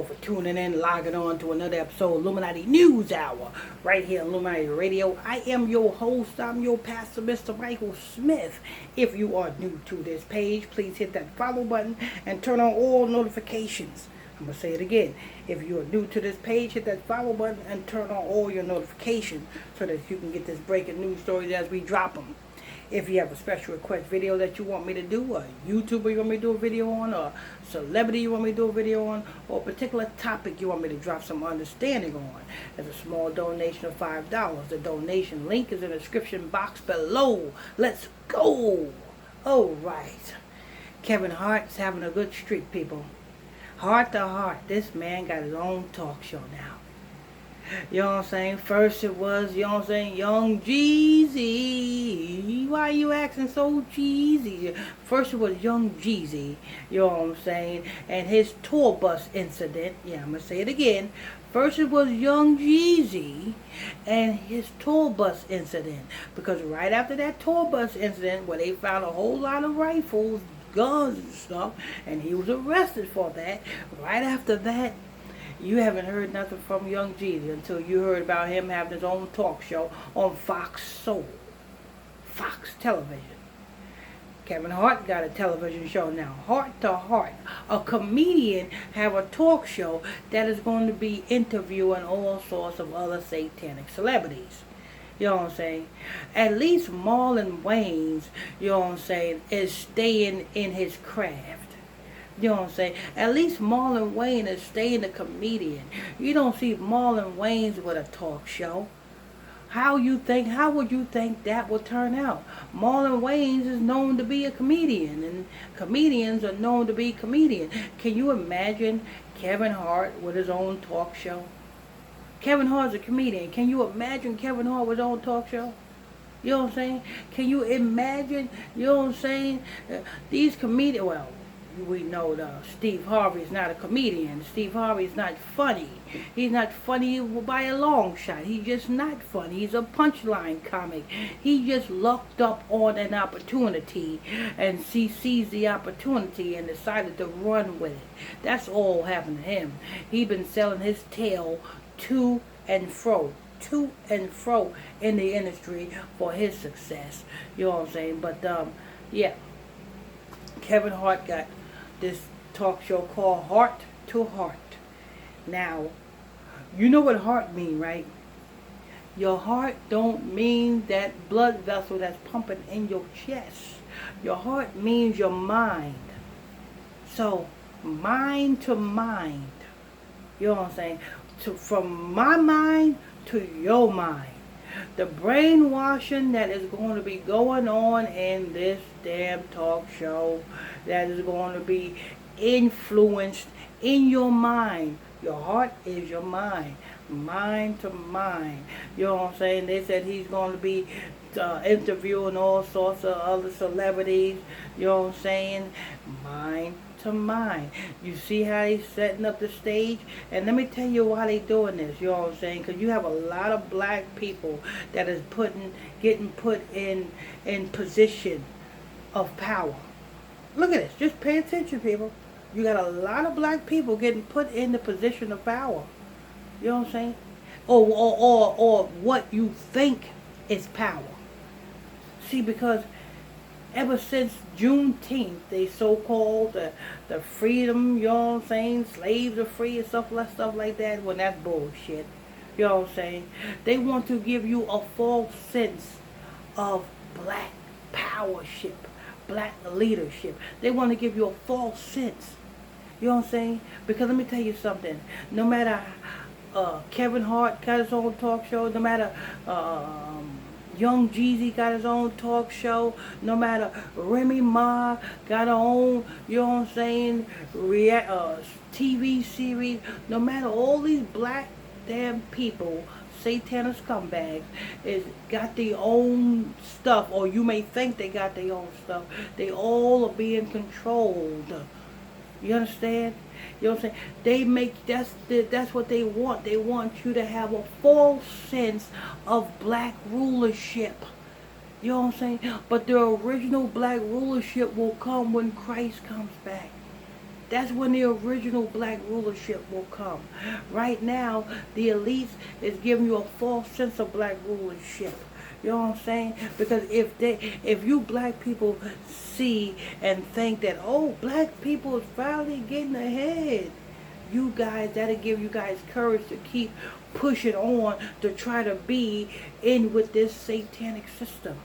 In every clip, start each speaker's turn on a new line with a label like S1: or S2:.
S1: For tuning in, logging on to another episode of Illuminati News Hour right here on Illuminati Radio. I am your host. I'm your pastor, Mr. Michael Smith. If you are new to this page, please hit that follow button and turn on all notifications. I'm going to say it again. If you are new to this page, hit that follow button and turn on all your notifications so that you can get this breaking news stories as we drop them. If you have a special request video that you want me to do, a YouTuber you want me to do a video on, or a celebrity you want me to do a video on, or a particular topic you want me to drop some understanding on, there's a small donation of $5. The donation link is in the description box below. Let's go! Alright. Kevin Hart's having a good streak, people. Heart-Heart. This man got his own talk show now. You know what I'm saying? First it was, you know what I'm saying, Young Jeezy. Why you acting so cheesy? First it was Young Jeezy, you know what I'm saying, and his tour bus incident. Yeah, I'm going to say it again. First it was Young Jeezy and his tour bus incident. Because right after that tour bus incident, where they found a whole lot of rifles, guns and stuff, and he was arrested for that, right after that, you haven't heard nothing from Young Jeezy until you heard about him having his own talk show on Fox Soul. Fox Television. Kevin Hart got a television show now. Heart-Heart. A comedian have a talk show that is going to be interviewing all sorts of other satanic celebrities. You know what I'm saying? At least Marlon Wayans, you know what I'm saying, is staying in his craft. You know what I'm saying? At least Marlon Wayans is staying a comedian. You don't see Marlon Wayans with a talk show. How would you think that would turn out? Marlon Wayans is known to be a comedian, and comedians are known to be comedians. Can you imagine Kevin Hart with his own talk show? Kevin Hart's a comedian. Can you imagine Kevin Hart with his own talk show? You know what I'm saying? Can you imagine, you know what I'm saying? These comedians, well, we know Steve Harvey is not a comedian. Steve Harvey is not funny. He's not funny by a long shot. He's just not funny. He's a punchline comic. He just lucked up on an opportunity and seized the opportunity and decided to run with it. That's all happened to him. He's been selling his tail to and fro in the industry for his success. You know what I'm saying? But yeah, Kevin Hart got this talk show called Heart-Heart. Now, you know what heart mean, right? Your heart don't mean that blood vessel that's pumping in your chest. Your heart means your mind. So, mind to mind. You know what I'm saying? From my mind to your mind. The brainwashing that is going to be going on in this damn talk show, that is going to be influenced in your mind. Your heart is your mind. Mind to mind. You know what I'm saying? They said he's going to be interviewing all sorts of other celebrities. You know what I'm saying? Mind to mind. You see how he's setting up the stage? And let me tell you why they doing this. You know what I'm saying? Because you have a lot of black people that is getting put in position of power. Look at this. Just pay attention, people. You got a lot of black people getting put in the position of power. You know what I'm saying? Or what you think is power. See, because ever since Juneteenth, they so-called the freedom, you know what I'm saying, slaves are free and stuff like that, when that's bullshit. You know what I'm saying? They want to give you a false sense of black powership, black leadership. They want to give you a false sense. You know what I'm saying? Because let me tell you something. No matter Kevin Hart got his own talk show, no matter Young Jeezy got his own talk show, no matter Remy Ma got her own, you know what I'm saying, TV series, no matter all these black damn people, satanic scumbags, is got their own stuff, or you may think they got their own stuff, they all are being controlled. You understand? You know what I'm saying? They make, that's what they want. They want you to have a false sense of black rulership. You know what I'm saying? But the original black rulership will come when Christ comes back. That's when the original black rulership will come. Right now, the elites is giving you a false sense of black rulership. You know what I'm saying? Because if you black people see and think that, oh, black people is finally getting ahead, you guys, that'll give you guys courage to keep pushing on to try to be in with this satanic system.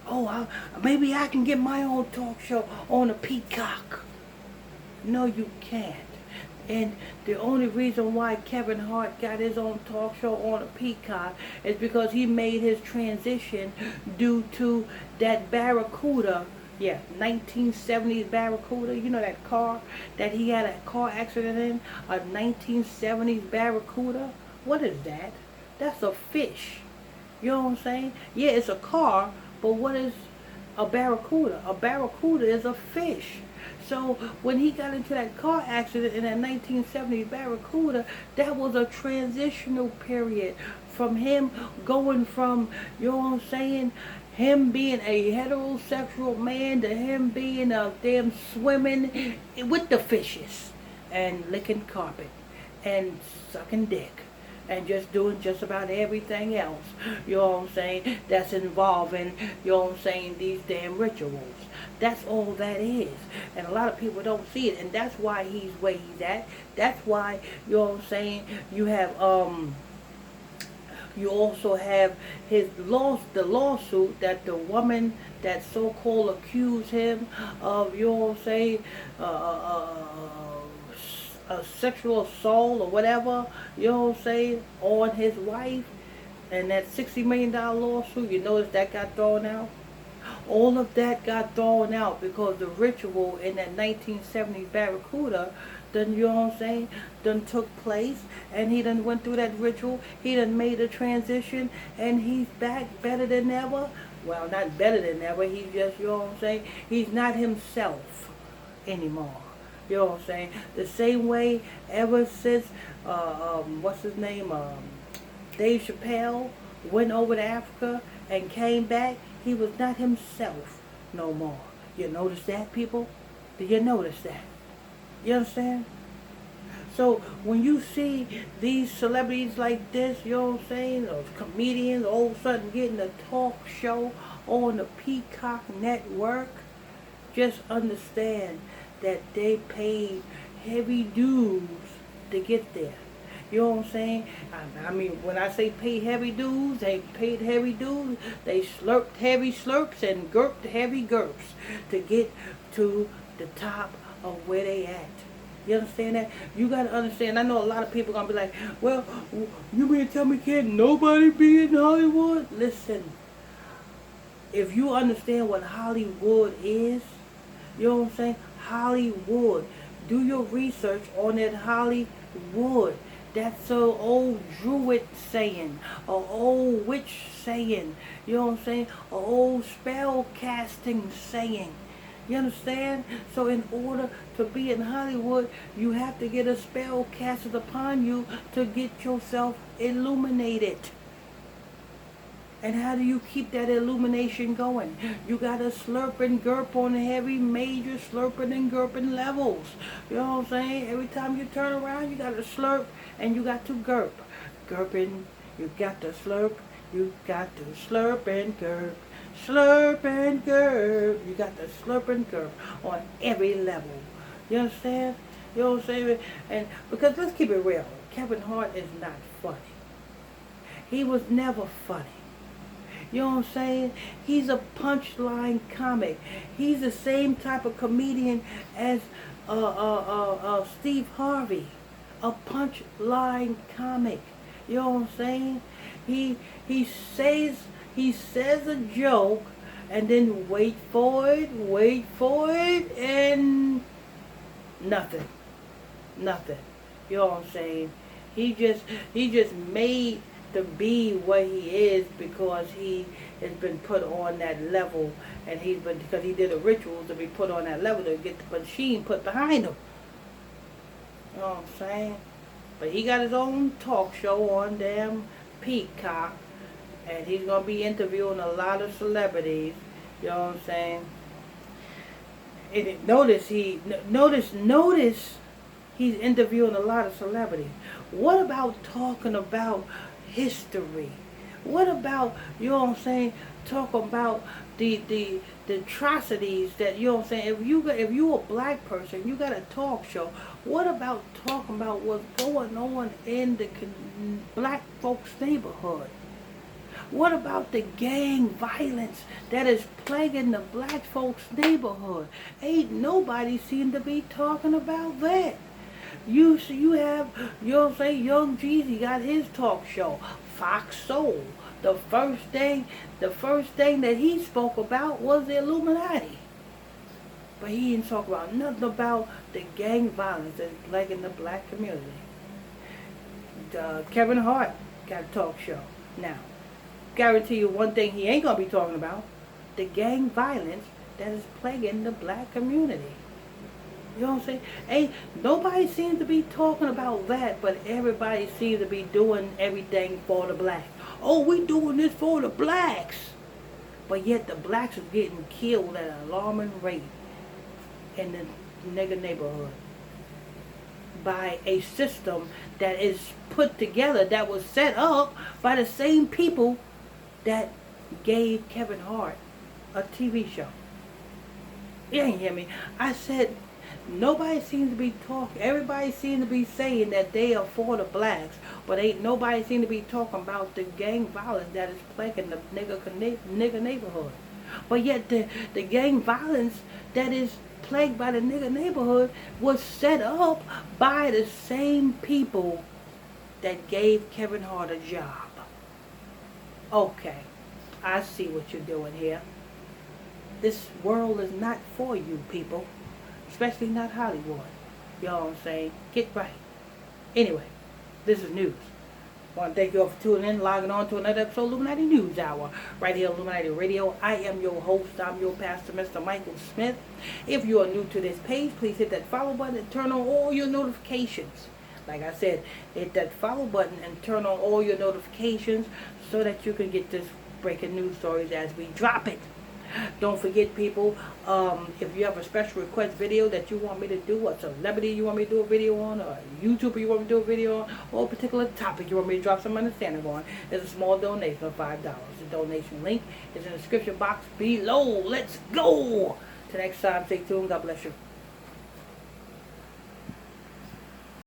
S1: Oh, maybe I can get my own talk show on a Peacock. No, you can't. And the only reason why Kevin Hart got his own talk show on a Peacock is because he made his transition due to that Barracuda, 1970s Barracuda. You know that car that he had a car accident in? A 1970s Barracuda? What is that? That's a fish. You know what I'm saying? Yeah, it's a car, but what is a barracuda? A barracuda is a fish. So when he got into that car accident in that 1970s Barracuda, that was a transitional period from him going from, you know what I'm saying, him being a heterosexual man to him being a damn swimming with the fishes and licking carpet and sucking dick and just doing just about everything else, you know what I'm saying, that's involving, you know what I'm saying, these damn rituals. That's all that is. And a lot of people don't see it. And that's why he's where he's at. That's why, you know what I'm saying, you have, you also have the lawsuit that the woman that so-called accused him of, you know what I'm saying, a sexual assault or whatever, you know what I'm saying, on his wife, and that $60 million lawsuit, you notice that got thrown out? All of that got thrown out because the ritual in that 1970s Barracuda done, you know what I'm saying, done took place, and he done went through that ritual, he done made a transition, and he's back better than ever. Well, not better than ever, he's just, you know what I'm saying, he's not himself anymore. You know what I'm saying? The same way ever since, what's his name, Dave Chappelle went over to Africa and came back, he was not himself no more. You notice that, people? Did you notice that? You understand? So when you see these celebrities like this, you know what I'm saying, those comedians all of a sudden getting a talk show on the Peacock network, just understand that they paid heavy dues to get there. You know what I'm saying? I mean, when I say pay heavy dues, they paid heavy dues. They slurped heavy slurps and gurped heavy gurps to get to the top of where they at. You understand that? You got to understand. I know a lot of people going to be like, well, you mean to tell me can't nobody be in Hollywood? Listen, if you understand what Hollywood is, you know what I'm saying? Hollywood. Do your research on that Hollywood. That's an old druid saying, an old witch saying, you know what I'm saying? An old spell casting saying. You understand? So in order to be in Hollywood, you have to get a spell casted upon you to get yourself illuminated. And how do you keep that illumination going? You got to slurp and gurp on heavy major slurping and gurping levels. You know what I'm saying? Every time you turn around, you got to slurp and you got to gurp. Gurping, you got to slurp, you got to slurp and gurp. Slurp and gurp. You got to slurp and gurp on every level. You understand? You know what I'm saying? And because let's keep it real, Kevin Hart is not funny. He was never funny. You know what I'm saying? He's a punchline comic. He's the same type of comedian as Steve Harvey. A punchline comic. You know what I'm saying? He says a joke and then wait for it, and nothing. Nothing. You know what I'm saying? He just made to be what he is because he has been put on that level, and because he did a ritual to be put on that level to get the machine put behind him. You know what I'm saying? But he got his own talk show on damn Peacock, and he's gonna be interviewing a lot of celebrities. You know what I'm saying? Notice he's interviewing a lot of celebrities. What about talking about history? What about, you know what I'm saying, talk about the atrocities that, you know what I'm saying, if you a black person, you got a talk show. What about talking about what's going on in the black folks neighborhood? What about the gang violence that is plaguing the black folks neighborhood? Ain't nobody seem to be talking about that. You have, you know what I'm saying, young Jeezy got his talk show, Fox Soul. The first thing that he spoke about was the Illuminati. But he didn't talk about nothing about the gang violence that's plaguing the black community. Kevin Hart got a talk show. Now, guarantee you one thing he ain't gonna be talking about: the gang violence that is plaguing the black community. You know what I'm saying? Ain't nobody seems to be talking about that, but everybody seems to be doing everything for the blacks. Oh, we doing this for the blacks, but yet the blacks are getting killed at an alarming rate in the nigger neighborhood by a system that is put together, that was set up by the same people that gave Kevin Hart a TV show. You ain't hear me. I said nobody seems to be talking. Everybody seems to be saying that they are for the blacks, but ain't nobody seem to be talking about the gang violence that is plaguing the nigger neighborhood. But yet the gang violence that is plagued by the nigger neighborhood was set up by the same people that gave Kevin Hart a job. Okay, I see what you're doing here. This world is not for you people, especially not Hollywood. You know what I'm saying? Get right. Anyway, this is news. I want to thank you all for tuning in, logging on to another episode of Illuminati News Hour, right here on Illuminati Radio. I am your host. I'm your pastor, Mr. Michael Smith. If you are new to this page, please hit that follow button and turn on all your notifications. Like I said, hit that follow button and turn on all your notifications so that you can get this breaking news stories as we drop it. Don't forget, people, if you have a special request video that you want me to do, a celebrity you want me to do a video on, or a YouTuber you want me to do a video on, or a particular topic you want me to drop some understanding on, there's a small donation of $5. The donation link is in the description box below. Let's go! Till next time, stay tuned. God bless you.